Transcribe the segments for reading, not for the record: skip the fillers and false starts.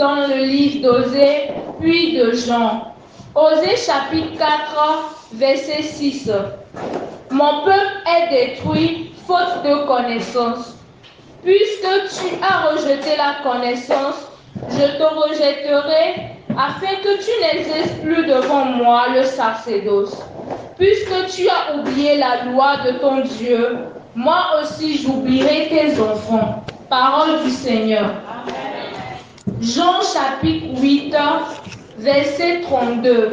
dans le livre d'Osée, puis de Jean. Osée chapitre 4, verset 6. Mon peuple est détruit faute de connaissance. Puisque tu as rejeté la connaissance, je te rejetterai afin que tu n'exerces plus devant moi le sacerdoce. Puisque tu as oublié la loi de ton Dieu, moi aussi j'oublierai tes enfants. Parole du Seigneur. Jean chapitre 8, verset 32.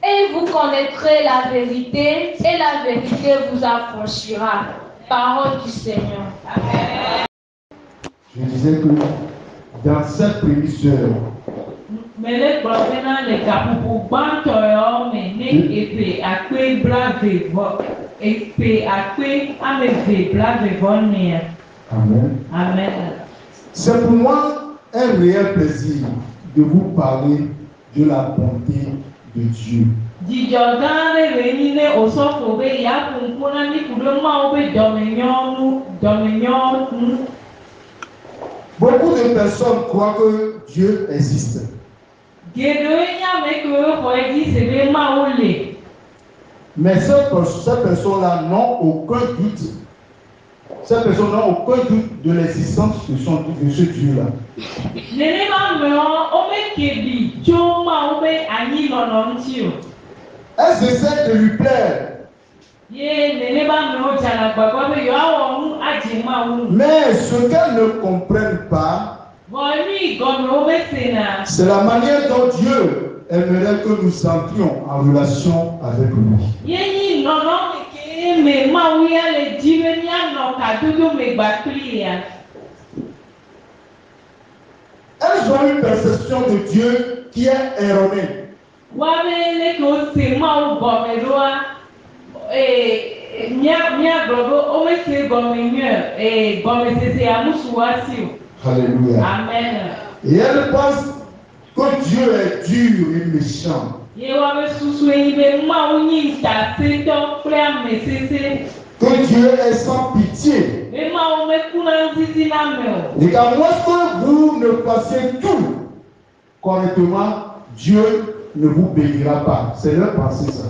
Et vous connaîtrez la vérité, et la vérité vous affranchira. Parole du Seigneur. Amen. Je disais que dans cette prémisseur, Amen. C'est pour moi un réel plaisir de vous parler de la bonté de Dieu. Beaucoup de personnes croient que Dieu existe. Mais ces personnes-là n'ont aucun doute. Ces personnes n'ont aucun doute de l'existence de ce Dieu-là. Elles essaient de lui plaire. Mais ce qu'elles ne comprennent pas, c'est la manière dont Dieu aimerait que nous entrions en relation avec lui. Elles ont une perception de Dieu qui est erronée. Alléluia. Amen. Et elles pensent que Dieu est dur et méchant. Que Dieu est sans pitié. Et qu'à moins que vous ne fassiez tout correctement, Dieu ne vous bénira pas. C'est leur pensée ça.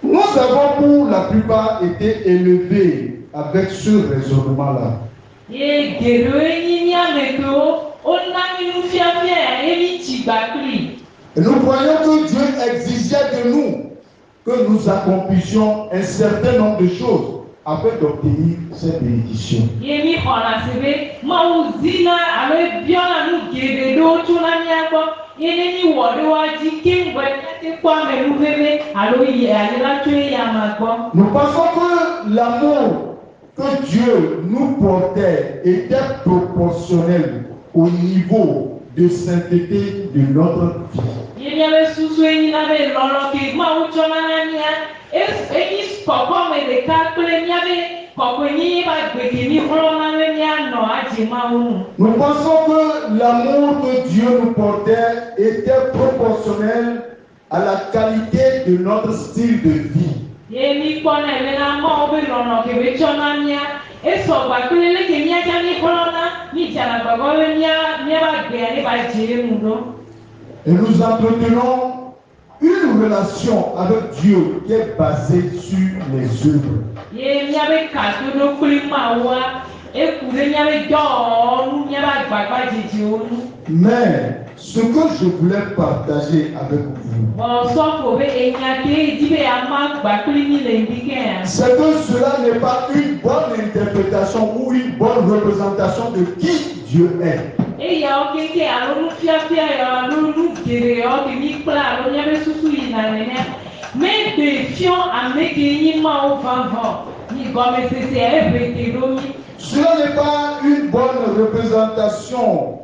Nous avons pour la plupart été élevés avec ce raisonnement-là. Et nous croyons que Dieu exigeait de nous que nous accomplissions un certain nombre de choses afin d'obtenir cette bénédiction. Nous pensons que l'amour que Dieu nous portait était proportionnel au niveau de sainteté de notre vie. Nous pensons que l'amour que Dieu nous portait était proportionnel à la qualité de notre style de vie. Et nous entretenons une relation avec Dieu qui est basée sur les œuvres. Mais ce que je voulais partager avec vous, c'est que cela n'est pas une bonne interprétation ou une bonne représentation de qui Dieu est. Cela n'est pas une bonne représentation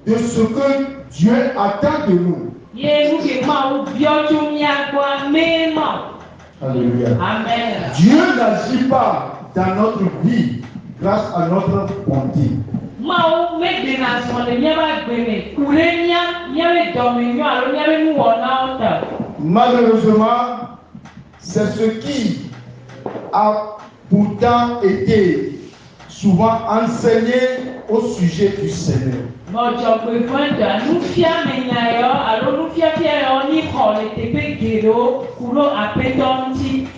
de ce que Dieu attend de nous. Alléluia. Amen. Dieu n'agit pas dans notre vie grâce à notre bonté. Malheureusement, c'est ce qui a pourtant été souvent enseigné au sujet du Seigneur.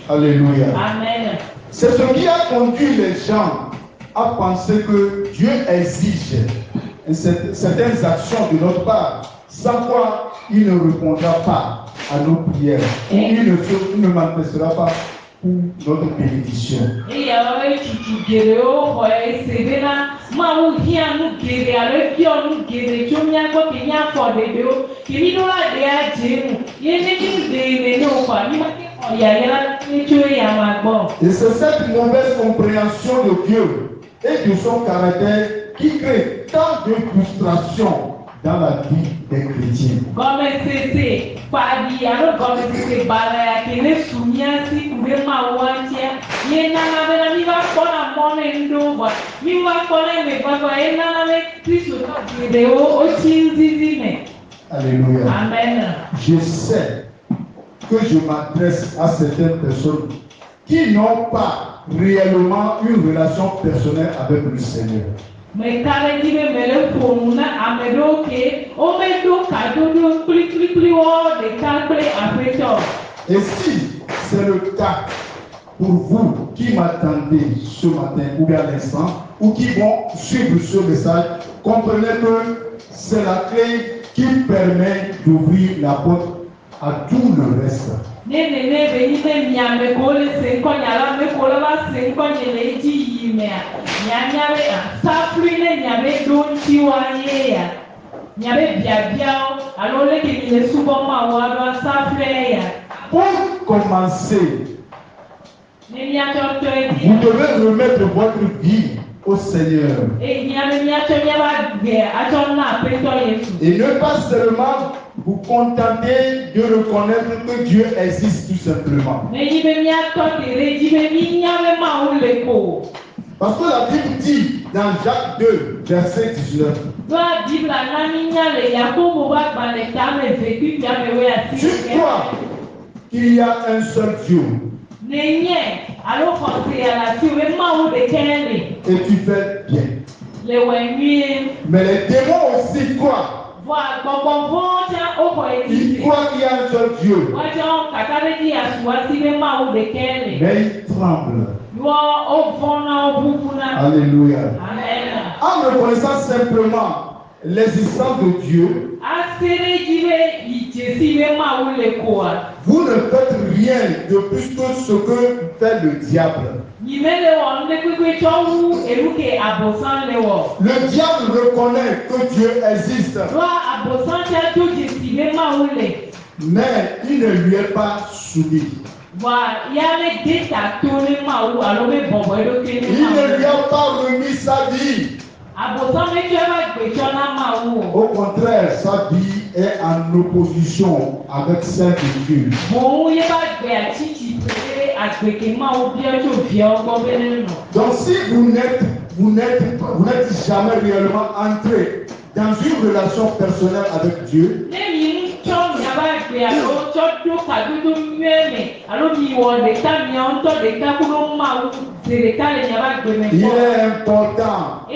Alléluia. Amen. C'est ce qui a conduit les gens à penser que Dieu exige certaines actions de notre part, sans quoi il ne répondra pas à nos prières. Il ne manifestera pas pour notre bénédiction. Et c'est cette mauvaise compréhension de Dieu et de son caractère qui crée tant de frustration dans la vie des chrétiens. Alléluia. Amen. Je sais que je m'adresse à certaines personnes qui n'ont pas réellement une relation personnelle avec le Seigneur. Et si c'est le cas pour vous qui m'attendez ce matin ou bien à l'instant, ou qui vont suivre ce message, comprenez que c'est la clé qui permet d'ouvrir la porte à tout le reste. Pour commencer, vous devez remettre votre vie au Seigneur. Et ne pas seulement vous contenter de reconnaître que Dieu existe tout simplement. Parce que la Bible dit dans Jacques 2, verset 19. Tu crois qu'il y a un seul Dieu. Et tu fais bien. Mais les démons aussi croient. Ils croient qu'il y a un seul Dieu. Mais ils tremblent. Alléluia. En reconnaissant simplement l'existence de Dieu, vous ne faites rien de plus que ce que fait le diable. Le diable reconnaît que Dieu existe, mais il ne lui est pas soumis. Il ne lui a pas remis sa vie. Au contraire, sa vie est en opposition avec celle de Dieu. Donc si vous n'êtes jamais réellement entré dans une relation personnelle avec Dieu, il est important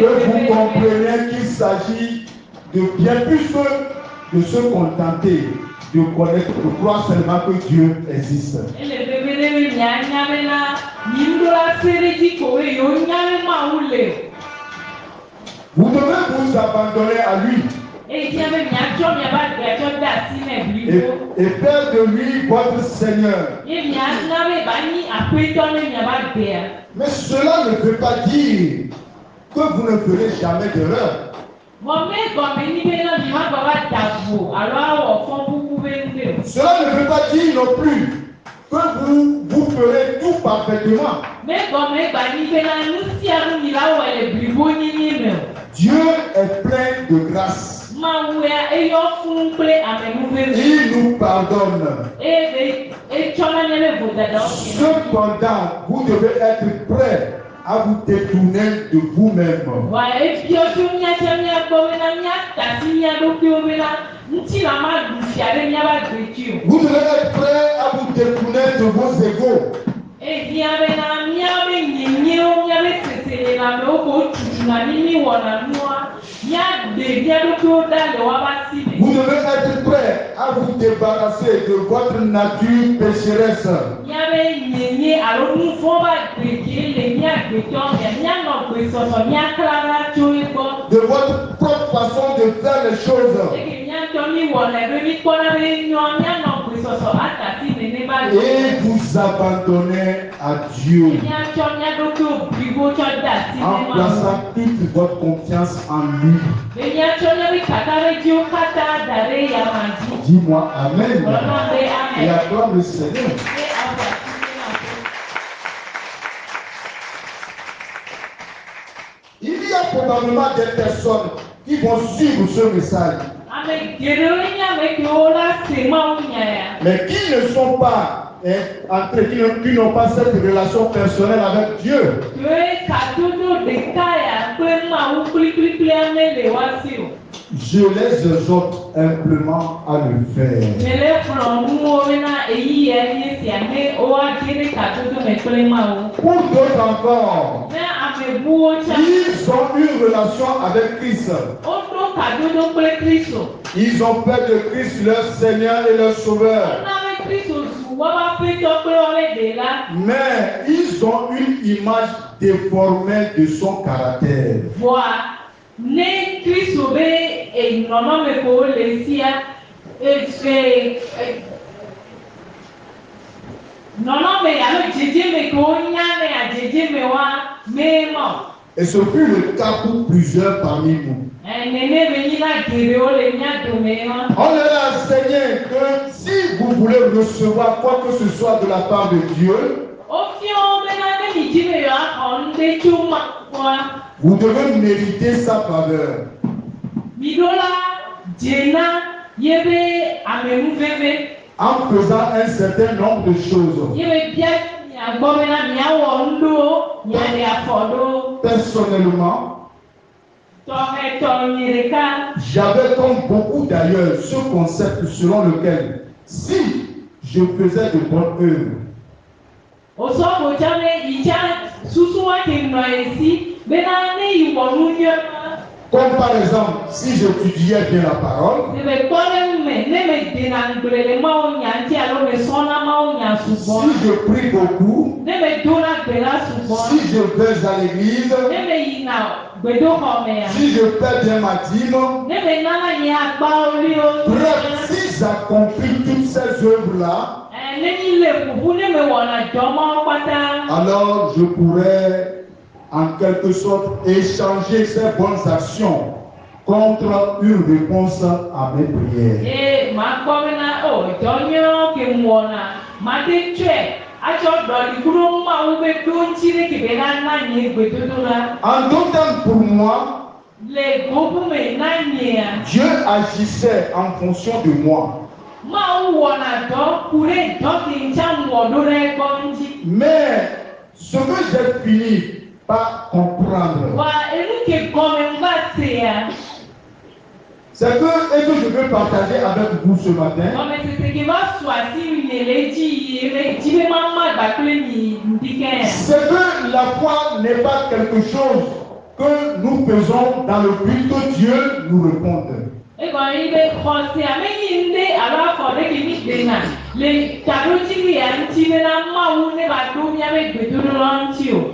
que vous compreniez qu'il s'agit de bien plus que de se contenter de connaître, de croire seulement que Dieu existe. Vous devez vous abandonner à lui. Et faire de lui votre Seigneur. Mais cela ne veut pas dire que vous ne ferez jamais d'erreur. Cela ne veut pas dire non plus que vous ferez tout parfaitement. Dieu est plein de grâce. Il nous pardonne. Cependant, vous devez être prêt à vous détourner de vous-même. Vous devez être prêt à vous détourner de vos égaux. Vous devez être prêt à vous débarrasser de votre nature pécheresse. De votre propre façon de faire les choses. Et vous abandonnez à Dieu en plaçant toute votre confiance en lui. Dis-moi Amen. Et acclame le Seigneur. Il y a probablement des personnes qui vont suivre ce message, mais qui ne sont pas entrés, qui n'ont pas cette relation personnelle avec Dieu. Je les exhorte humblement à le faire. Pour d'autres encore, ils ont une relation avec Christ. Ils ont fait de Christ leur Seigneur et leur Sauveur. Mais ils ont une image déformée de son caractère. Et ce fut le cas pour plusieurs parmi nous. On leur a enseigné que si vous voulez recevoir quoi que ce soit de la part de Dieu, vous devez mériter sa faveur. En faisant un certain nombre de choses. Personnellement, j'avais comme beaucoup d'ailleurs ce concept selon lequel si je faisais de bonnes œuvres, comme par exemple si j'étudiais bien la parole, si je prie beaucoup, si je vais à l'église, si je fais bien ma dîme, bref, si j'accomplis toutes ces œuvres-là, alors je pourrais en quelque sorte échanger ces bonnes actions contre une réponse à mes prières. En d'autres termes, pour moi, Dieu agissait en fonction de moi. Mais ce que j'ai fini par comprendre, c'est que, et que je veux partager avec vous ce matin, c'est que la foi n'est pas quelque chose que nous faisons dans le but que Dieu nous réponde.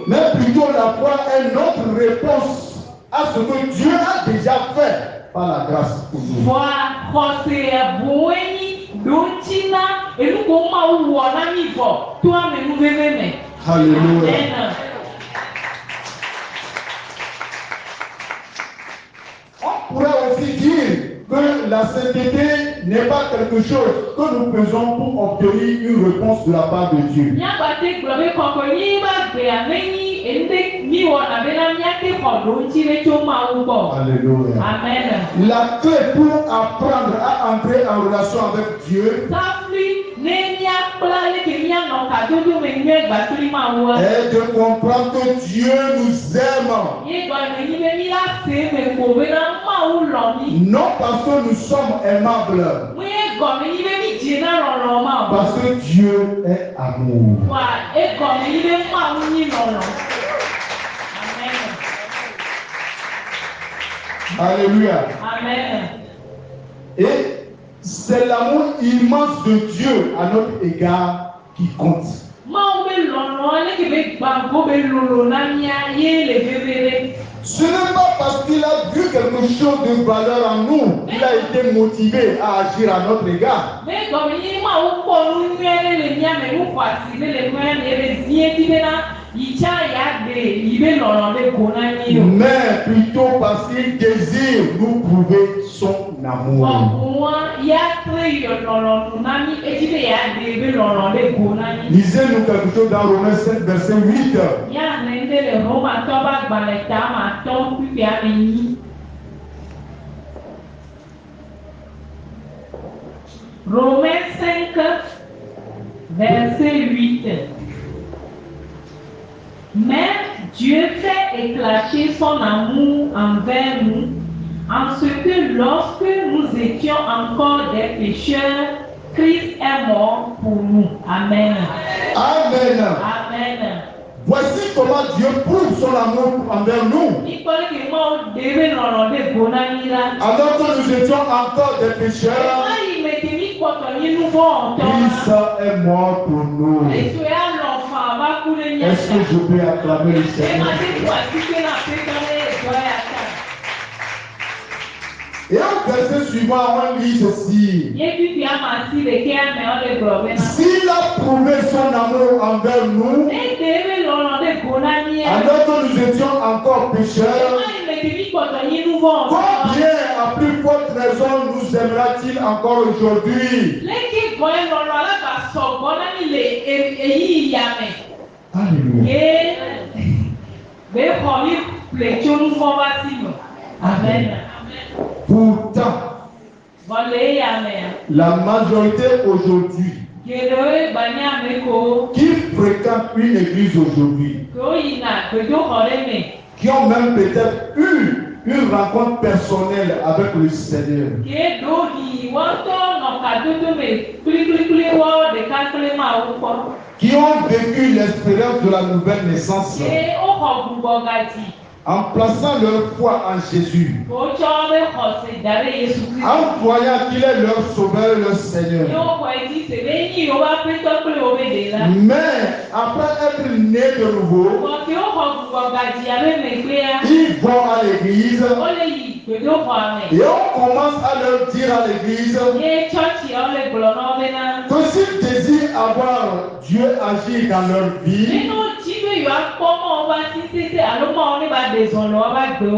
Mais plutôt la foi est notre réponse à ce que Dieu a déjà fait par la grâce pour nous. Alléluia. On pourrait aussi dire que la sainteté n'est pas quelque chose que nous faisons pour obtenir une réponse de la part de Dieu. Alléluia. Amen. La clé pour apprendre à entrer en relation avec Dieu, Et de comprendre que Dieu nous aime. Non parce que nous sommes aimables. Parce que Dieu est amour. Alléluia. Amen. Et c'est l'amour immense de Dieu à notre égard qui compte. Ce n'est pas parce qu'il a vu quelque chose de valeur en nous qu'il a été motivé à agir à notre égard. Mais plutôt parce qu'il désire nous prouver son amour. Lisez-nous quelque chose dans Romains 5, verset 8. Romains 5, verset 8. Mais Dieu fait éclater son amour envers nous, en ce que lorsque nous étions encore des pécheurs, Christ est mort pour nous. Amen. Amen. Amen. Voici comment Dieu prouve son amour envers nous. Alors que nous étions encore des pécheurs, Christ est mort pour nous. Est-ce que je peux acclamer le Seigneur? Et au verset suivant, on lit ceci. S'il a prouvé son amour envers nous, alors que nous étions encore pécheurs, combien à plus forte raison nous aimera-t-il encore aujourd'hui? Alléluia. Amen. Pourtant, la majorité aujourd'hui qui fréquentent une église aujourd'hui, qui ont même peut-être eu une rencontre personnelle avec le Seigneur, qui ont vécu l'expérience de la nouvelle naissance, en plaçant leur foi en Jésus, en croyant qu'il est leur sauveur et leur Seigneur. Mais après être nés de nouveau, ils vont à l'église et on commence à leur dire à l'église que s'ils désirent avoir Dieu agir dans leur vie,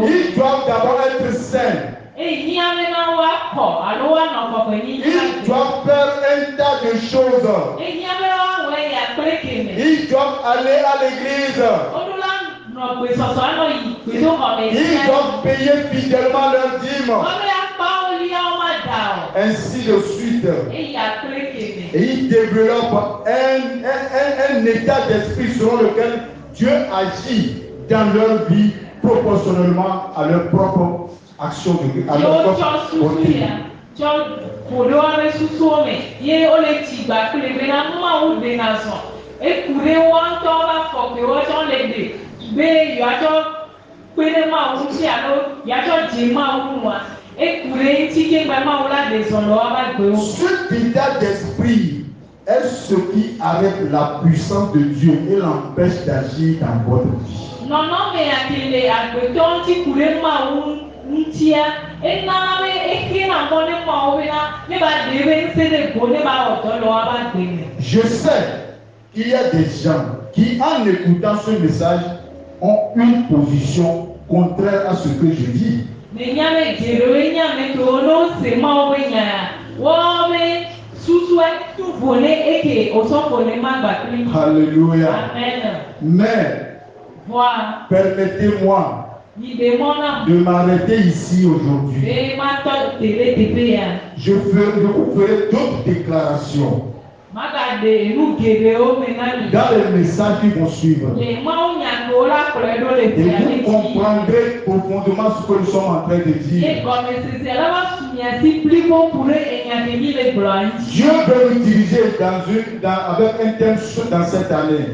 ils doivent d'abord être saints. Ils doivent faire un tas de choses. Ils doivent aller à l'église. Ils doivent payer fidèlement leur dîme. Ainsi de suite. Et ils développent un état d'esprit selon lequel Dieu agit dans leur vie proportionnellement à leur propre action de à leur propre côté. Cet état d'esprit est ce qui arrête la puissance de Dieu et l'empêche d'agir dans votre vie. Je sais qu'il y a des gens qui, en écoutant ce message, ont une position contraire à ce que je dis. Alléluia. Mais permettez-moi de m'arrêter ici aujourd'hui. Je vous ferai d'autres déclarations. dans les messages qui vont suivre. Et vous comprendrez profondément ce que nous sommes en train de dire. Dieu veut nous diriger avec un thème dans cette année.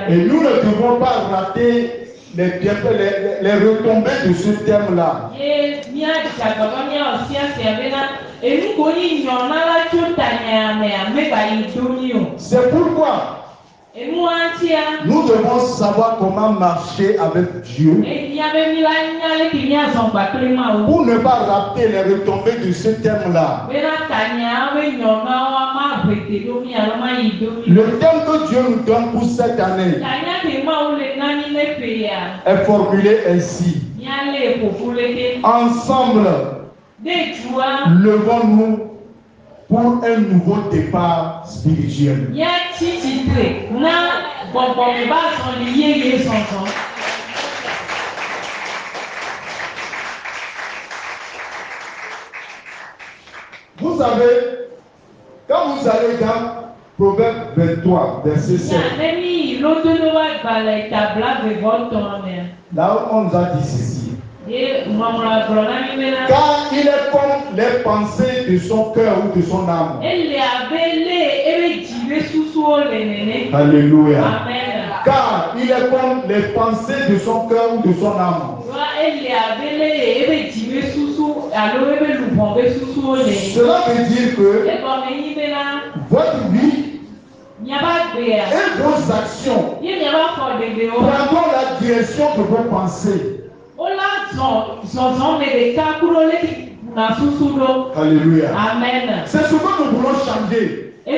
Et nous ne devons pas rater les retombées de ce thème-là. C'est pourquoi nous devons savoir comment marcher avec Dieu pour ne pas rater les retombées de ce thème-là. Le thème que Dieu nous donne pour cette année est formulé ainsi. Ensemble, levons-nous pour un nouveau départ spirituel. Vous savez, quand vous allez dans Proverbe 23, verset 7, là où on nous a dit ceci. Car il est comme les pensées de son cœur ou de son âme. Alléluia. Amen. Car il est comme les pensées de son cœur ou de son âme. Cela veut dire que votre vie et vos actions prendront la direction de vos pensées. Alléluia. Amen. C'est ce que nous voulons changer. C'est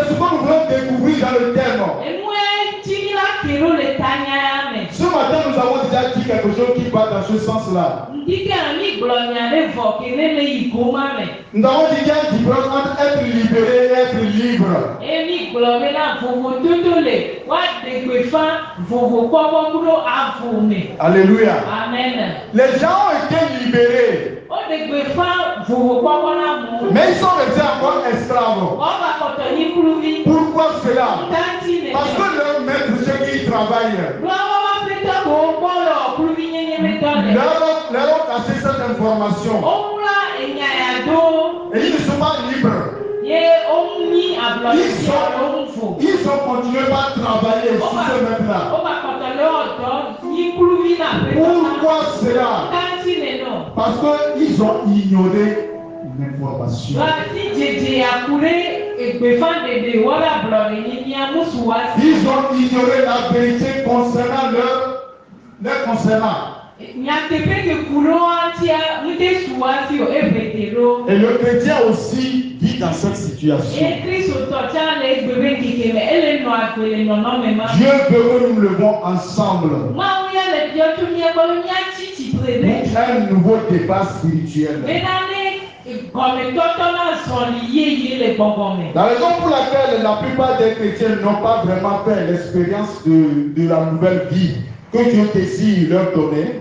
ce que nous voulons découvrir dans le thème. Ce matin, nous avons déjà dit quelque chose qui va dans ce sens-là. Nous avons dit qu'il y a une différence entre être libéré et être libre. Alléluia. Amen. Les gens ont été libérés. Mais ils sont restés encore esclaves. Pourquoi cela? Parce que leur maître, ceux qui travaillent, leur ont cassé cette information. Et ils ne sont pas libres. Ils ont continué à travailler sur ce maître-là. Pourquoi cela? Parce qu'ils ont ignoré l'information. Ils ont ignoré la vérité concernant leur concernant. Et le chrétien aussi vit dans cette situation. Dieu veut que nous levons ensemble un nouveau débat spirituel. La raison pour laquelle la plupart des chrétiens n'ont pas vraiment fait l'expérience de la nouvelle vie que Dieu désire leur donner,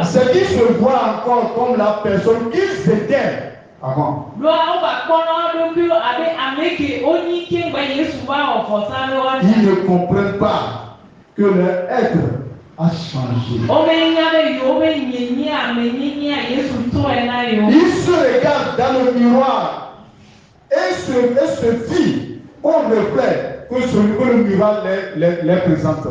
c'est qu'ils se voient encore comme la personne qu'ils étaient avant. Ils ne comprennent pas que leur être a changé. Ils se regardent dans le miroir et se fient au reflet que le miroir les présente.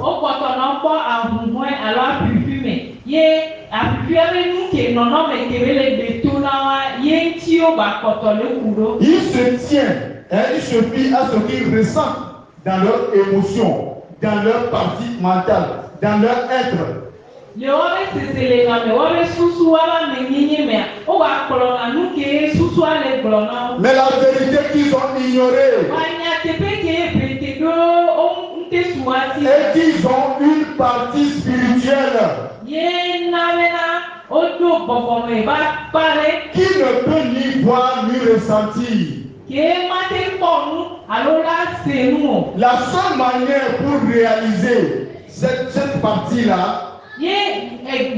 Ils se tiennent et ils se fient à ce qu'ils ressentent dans leurs émotions, dans leur partie mentale, dans leur être. Mais la vérité qu'ils ont ignorée est qu'ils ont une partie spirituelle qui ne peut ni voir ni ressentir. La seule manière pour réaliser cette partie-là, est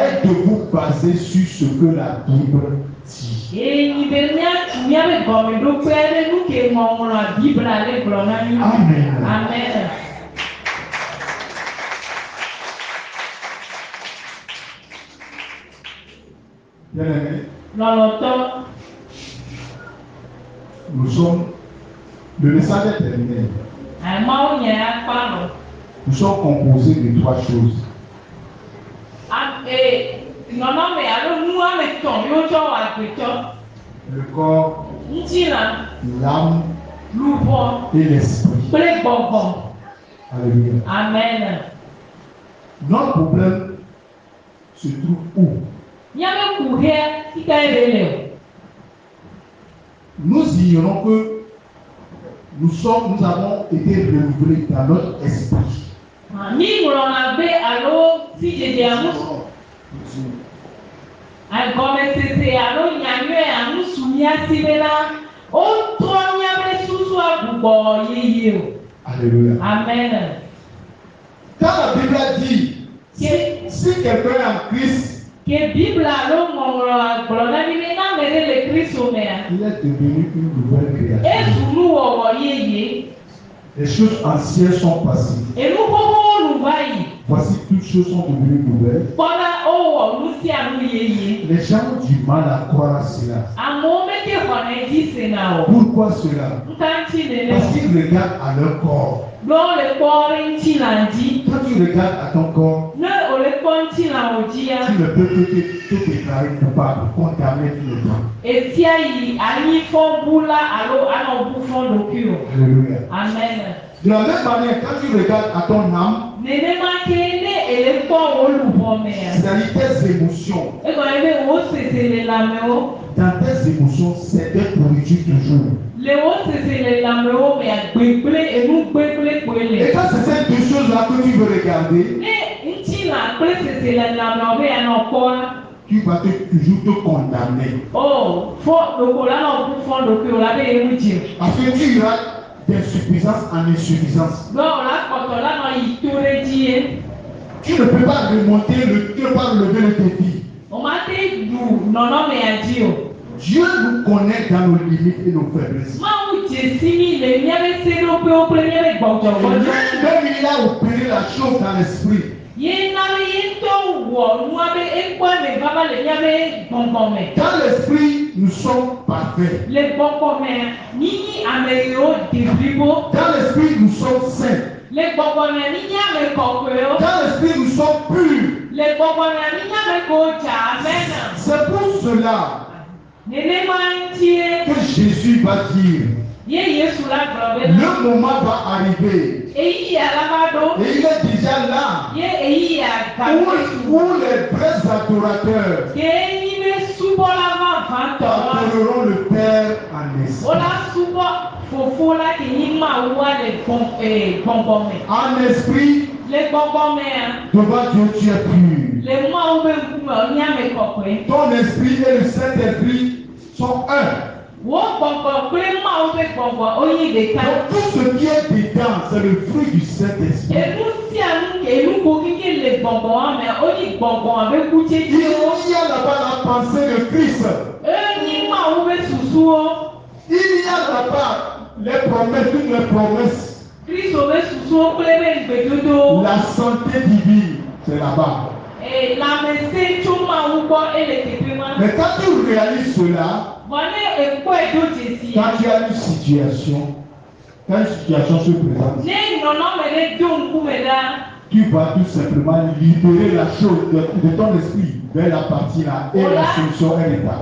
est de vous baser sur ce que la Bible dit. Amen. Amen. Bien aimé, nous sommes, le message est terminé. Nous sommes composés de 3 choses. Le corps, l'âme et l'esprit. Alléluia. Amen. Notre problème se trouve où? Nous ignorons que nous avons été renouvelés dans notre esprit. Alléluia. Amen. Quand la Bible dit, si quelqu'un est en Christ, il est devenu une nouvelle créature. Les choses anciennes sont passées. Voici toutes choses sont devenues nouvelles. Les gens ont du mal à croire à cela. Pourquoi cela? Parce qu'ils regardent à leur corps. Quand tu regardes à ton corps, tu ne peux que te déclarer coupable, condamner tout le temps. Alléluia. Amen. De la même manière, quand tu regardes à ton âme, c'est-à-dire tes émotions. Dans tes émotions, c'est des pourritures toujours. Et quand c'est ces 2 choses-là que tu veux regarder, tu vas toujours te condamner. Parce que tu iras d'insuffisance en insuffisance. Tu ne peux pas remonter, tu ne peux pas relever le défi. Dieu nous connaît dans nos limites et nos faiblesses. Même il a opéré la chose dans l'esprit. Dans l'esprit, nous sommes parfaits. Dans l'esprit, nous sommes saints. Dans l'esprit, nous sommes purs. C'est pour cela que Jésus va dire, le moment va arriver. Et il est déjà là où les vrais adorateurs adoreront le Père en esprit. En esprit, devant Dieu, tu es pur. Ton esprit et le Saint-Esprit sont un. Donc tout ce qui est dedans, c'est le fruit du Saint-Esprit. Il y a là-bas la pensée de Christ. Il y a là-bas les promesses, toutes les promesses. La santé divine, c'est là-bas. Mais quand tu réalises cela, quand tu as une situation, quand une situation se présente, tu vas tout simplement libérer la chose de ton esprit vers la partie là et la solution est là.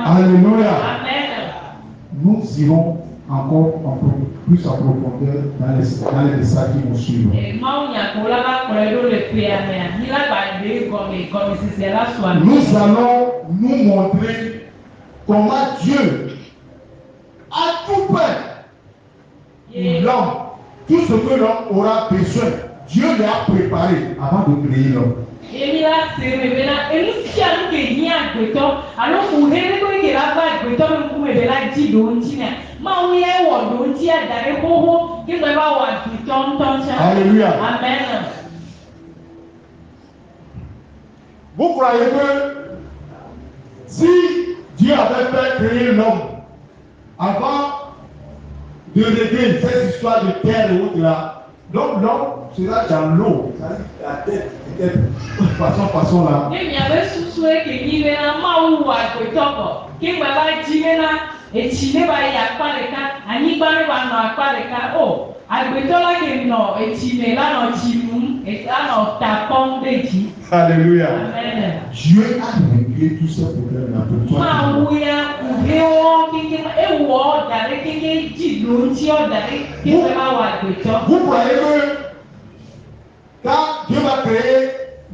Alléluia. Nous irons encore plus en profondeur dans les messages qui vont suivre. Nous allons nous montrer comment Dieu a tout fait. L'homme, tout ce que l'homme aura besoin, Dieu l'a préparé avant de créer l'homme. Èmi la sèrè bẹ́ẹ̀ la èmi tí a ló ké ní àgbẹ̀tọ́ àlọ́ kò hẹ́rẹ́ kó ké la bá àgbẹ̀tọ́ mi kú mi bẹ́ẹ̀ la jí lòún jí nà máa ń yẹ wọ̀ lòún jí àdàrẹ́ hóhó kí n bá wà àgbẹ̀tọ́ ń tọ́ sá. Alléluia. Amen. Vous croyez que si Dieu avait fait créer l'homme avant de régler cette histoire de terre et autres là, donc l'homme sera dans l'eau, la tête était façon là. Èmi àbẹ̀ susu eke ní ibẹ̀ náà máa wù wà àgbẹ̀tọ́ bọ̀ kí n bá jí bẹ́ẹ̀ náà ètí ní bá yẹ apá rẹ̀ ká ànyígbá ní bá nọ apá rẹ̀ ká ó àgbẹ̀tọ́ la kè nọ ètí ní lánà tì mú lánà tà pọ́n déjì. Alléluia. Amen. Dieu a réglé tous ces problèmes là pour toi. Máa wù ya kùdé wọ́n kékeré ewọ́ ọ̀dàrí kékeré jì ló ń tí ọ̀dàrí kí n bá wà àgbẹ̀tọ́. Vous croyez que quand Dieu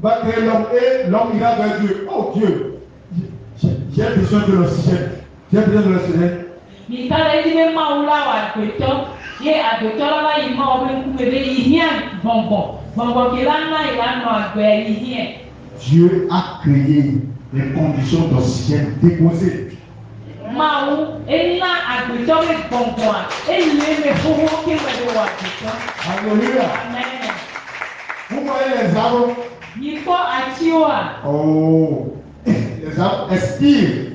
va créer l'homme et l'homme ira vers Dieu, oh Dieu, j'ai besoin de l'oxygène, j'ai besoin de l'oxygène. Nìkan lè dín máa wù láwà àgbẹ̀tọ́ yé àgbẹ̀tọ́ lọ́la yìí máa wọ́n kú bèbè ìhíà gbọ̀ngbọ̀n kí lánàá ìlànà àgbẹ̀ ìhíà. Dieu a créé les conditions d'oxygène déposées. Máa wù ẹ̀ná àgbẹ̀tọ́ mi gbọ̀ngbọ̀n à èyí mi fowó kí wọ́n lè wà àgbẹ̀tọ́. Alléluia. Amen. Vous voyez les arbres? Yìí kọ́ àti ó à. Oh, les arbres expirent.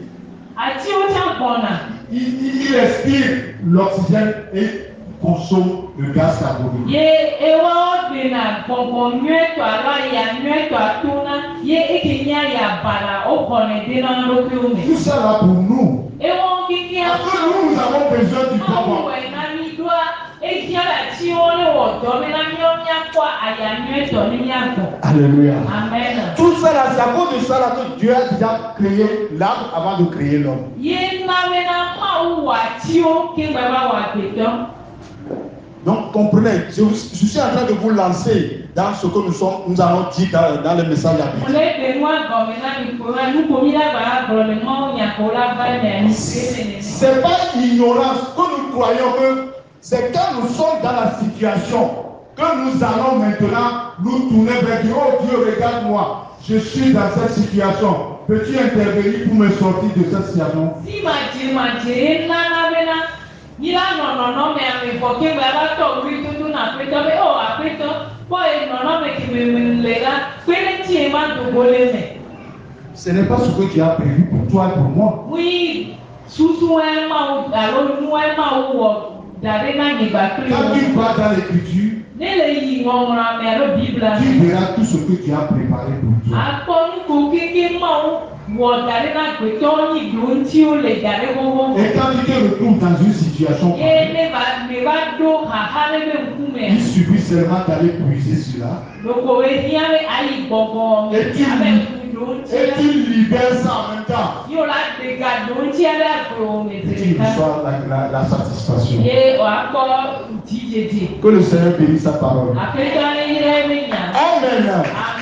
Àti ó tán gbọ̀nà. Il expire l'oxygène et consomme le gaz carbonique. Ye ewa ọdịna gbọgbọ nyueto ala ya nyueto atona ye ekenya ya bara ọkọni dị na nroke ume. Tout ça là pour nous. Ewa okike Parce que nous avons besoin du ọmọ pouvoir. wẹ na mi dua ejiara tí wọn lè wọ dọ mi na mi ọ nyakọ aya nyueto ni nyakọ. Alléluia. Amen. Tout ça là, c'est à cause de ça là que Dieu a déjà créé l'homme avant de créer l'homme. Ye nawe na ma wà tí ó kí n bàbá wà gbẹdọ. Donc comprenez, je suis en train de vous lancer dans ce que nous allons dire dans le message Mo d'habitude. lè pè wọ́n gọ̀mí náà ní kò wá ní kò mí lágbàá gbọ̀rọ̀ ní mọ́ nyàkó lágbàá ní àyè sí. C'est pas ignorance que nous croyons que c'est quand nous sommes dans la situation que nous allons maintenant nous tourner vers Dieu. Oh Dieu, regarde-moi, je suis dans cette situation. Peux-tu intervenir pour me sortir de cette situation? Si màjèlé nana bena yíyá nọ̀nọ̀nọ̀ mẹ àmì bọ̀ kí wọ́n bá tọ̀ orí dúdú nà pétọ́ bẹ́ ọ̀ àpétọ́ bọ́ ẹ nọ̀nọ̀ mẹ kì mí lè la péré tí ẹ má dògbò lé mẹ. Ce n'est pas ce que tu as prévu pour toi et pour moi. Wí susu ẹ máa àlọ́ nu ẹ máa wọ̀ dàrí náà nígbà kiri Quand wọn. tu vas dans l'écriture, Nílẹ̀ yìí wọ́n múra mẹ àlọ́ bíbélà tu mi. verras tout ce que tu as préparé pour toi. Akọ́nukò kékeré máa wọ̀ dàrí náà pétọ́ ní ìlú tí ó lè dàrí gbogbo. Et quand tu te retrouves dans une situation Yé pareille, ne bá dó haha lé bẹ́ nkú mẹ́. il suffit seulement d'aller puiser cela. Loko ehiame ayi gbɔgbɔ Eti abe ndonti et tu libères ça en même temps. yóò la dega ndonti abe agbo Et tu mezerika reçois la satisfaction. ye wakɔ didede Que le Seigneur bénisse sa parole. akekele yi rɛ mi nya Amen. amen.